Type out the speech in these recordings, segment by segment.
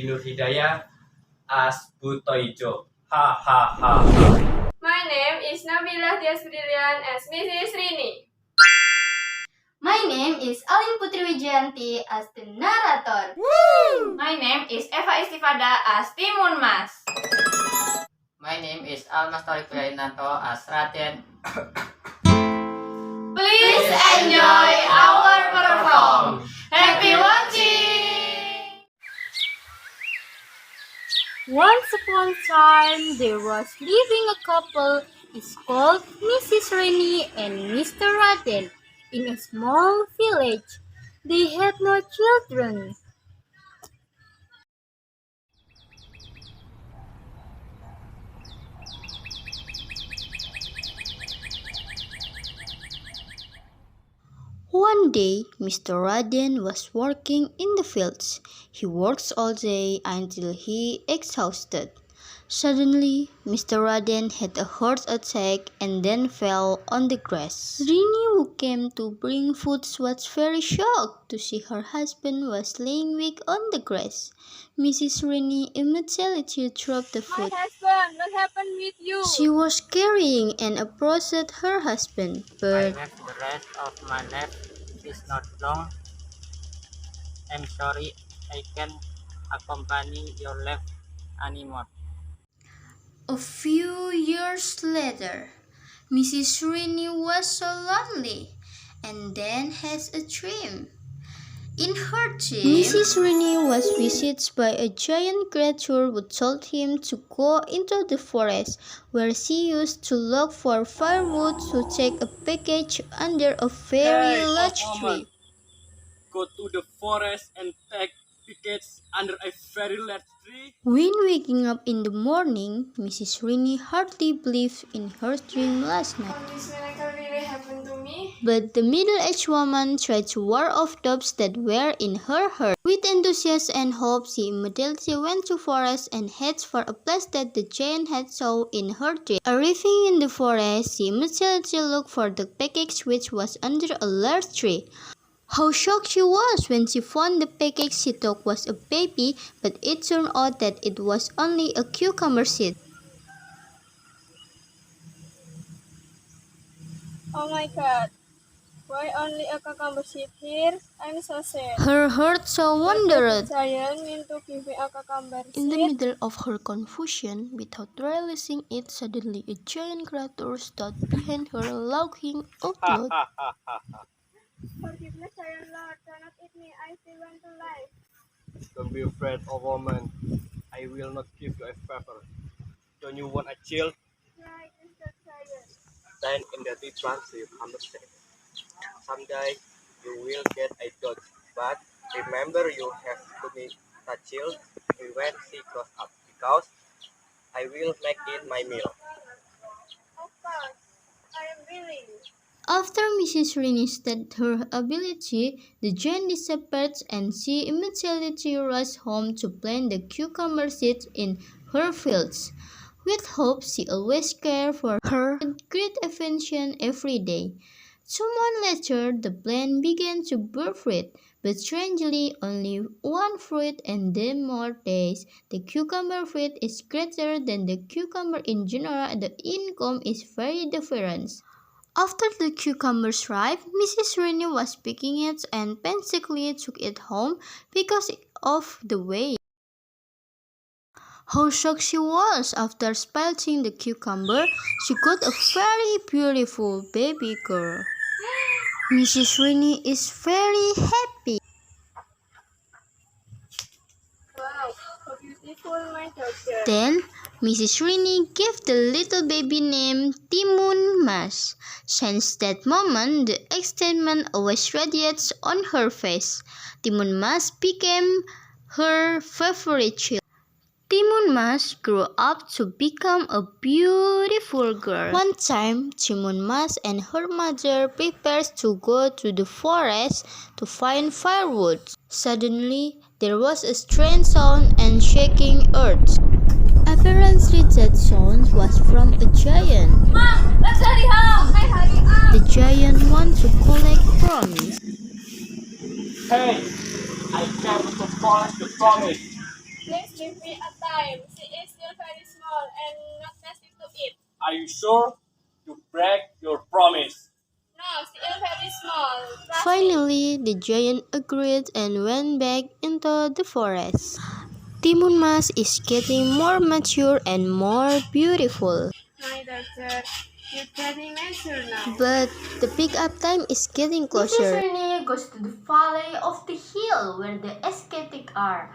Aji Nur Hidayah as BUTO. Ha ha ha. My name is Nabilah Diaz Brillian as Mrs. Rini. My name is Aline Putri Wijayanti as the narrator. My name is Eva Istifadah as TIMUN Mas. My name is Almas Thoriq Irnanto as Raden. Please enjoy our perform. Happy watching! Once upon a time, there was living a couple is called Mrs. Rini and Mr. Raden in a small village. They had no children. One day, Mr. Raden was working in the fields. He works all day until he exhausted. Suddenly, Mr. Raden had a heart attack and then fell on the grass. Rini, who came to bring food, was very shocked to see her husband was laying weak on the grass. Mrs. Rini immediately dropped the food. My husband, what happened with you? She was carrying and approached her husband, I but left the rest of my life is not long. I'm sorry I can't accompany your life anymore. a few years later, Mrs. Rini was so lonely and then has a dream. In her dream, Mrs. Rini was visited by a giant creature who told him to go into the forest where she used to look for firewood to take a package under a very large tree. Go to the forest and take pickets under a very large tree. When waking up in the morning, Mrs. Rini hardly believed in her dream last night. This miracle really happened to me. But the middle-aged woman tried to ward off doubts that were in her heart. With enthusiasm and hope, she immediately went to forest and headed for a place that the giant had saw in her dream. Arriving in the forest, she immediately looked for the package which was under a large tree. How shocked she was when she found the package she thought was a baby, but it turned out that it was only a cucumber seed. Oh my god. Why only a cucumber seed here? I'm so sad. Her heart so wondered. The giant meant to give me a cucumber In the seed. middle of her confusion, without realizing it, suddenly a giant creature stood behind her, laughing out loud. Forgiveness, giant lord. Do not eat me. I still want to live. Don't be afraid, oh woman. I will not give you a favor. Don't you want a child? Right, Mr. Giant. Stand in the tree trunk so you understand. Someday you will get a dog, but remember you have to meet the child when she grows up, because I will make it my meal. Of course. I am willing. After Mrs. Rini stated her ability, the giant disappeared and she immediately rushed home to plant the cucumber seeds in her fields. With hope, she always cared for her with great affection every day. 2 months later, the plant began to bear fruit, but strangely, only one fruit, and then more days. The cucumber fruit is greater than the cucumber in general, and the income is very different. After the cucumbers ripe, Mrs. Rini was picking it and painstakingly took it home because of the weight. How shocked she was after spelling the cucumber, she got a very beautiful baby girl. Mrs. Rini is very happy. Wow, how beautiful, my daughter. Then, Mrs. Rini gave the little baby name TIMUN Mas. Since that moment, the excitement always radiates on her face. TIMUN Mas became her favorite child. TIMUN Mas grew up to become a beautiful girl. One time, TIMUN Mas and her mother prepared to go to the forest to find firewood. Suddenly, there was a strange sound and shaking earth. Apparently, that sound was from a giant. Mom, let's hurry home. Hurry up. The giant wants to collect promise. Hey, I came to polish the promise. Please give me a time. She is still very small and not tasty to eat. Are you sure you break your promise? No, still very small. Trust me. Finally, the giant agreed and went back into the forest. Timun Mas is getting more mature and more beautiful. My daughter, you're getting mature now. But the pick-up time is getting closer. Mrs. Rini goes to the valley of the hill where the ascetic are.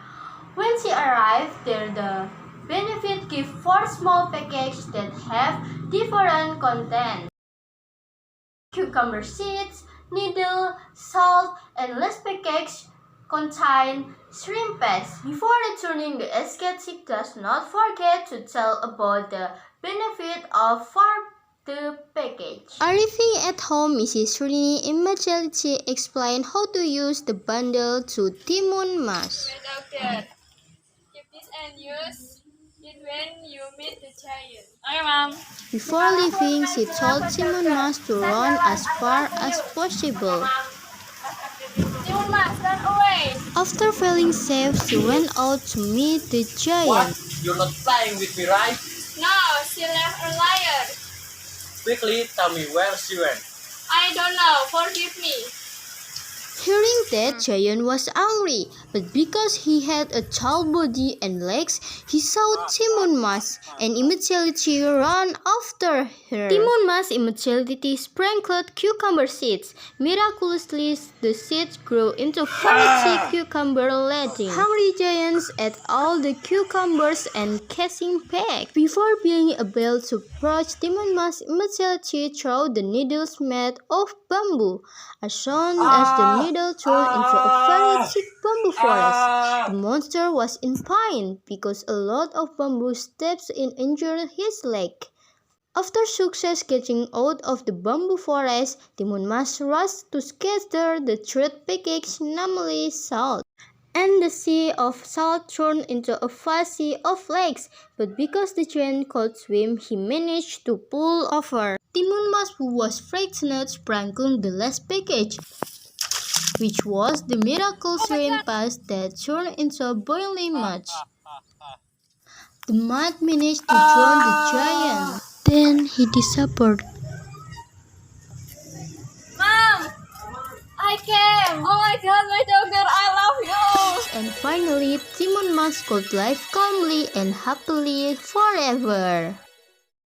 When she arrives there, the benefit gives 4 small packages that have different content. Cucumber seeds, needle, salt, and less package contain shrimp paste. Before returning, the ascetic does not forget to tell about the benefit of the package. Arriving at home, Mrs. Rini immediately explained how to use the bundle to Timun Mas. My doctor, keep this and use it when you meet the giant. Okay, Mom. Before leaving, she told Timun Mas to run as far as possible. Timun Mas, run away. After feeling safe, she went out to meet the What? giant. You're not playing with me, right? No, she left a liar. Quickly tell me where she went. I don't know. Forgive me. Hearing that, Giant was angry, but because he had a tall body and legs, he saw Timun Mas and immediately ran after her. Timun Mas immediately sprinkled cucumber seeds. Miraculously, the seeds grew into 40 cucumber ladding. Hungry giants ate all the cucumbers and casing pack. Before being able to approach, Timun Mas immediately threw the needles made of bamboo. As soon as the needle turned into a very thick bamboo forest, the monster was in pain because a lot of bamboo steps injured his leg. After success getting out of the bamboo forest, Timun Mas rushed to scatter the third package, namely salt. And the sea of salt turned into a vast sea of legs, but because the giant could swim, he managed to pull over. Timun Mas, who was frightened, sprinkled the last package, which was the miracle shrimp paste that turned into boiling mud. The mud managed to drown the giant. Then he disappeared. Mom, I came. Oh my God, my doctor, I love you. And finally, Timun Mas could live calmly and happily forever.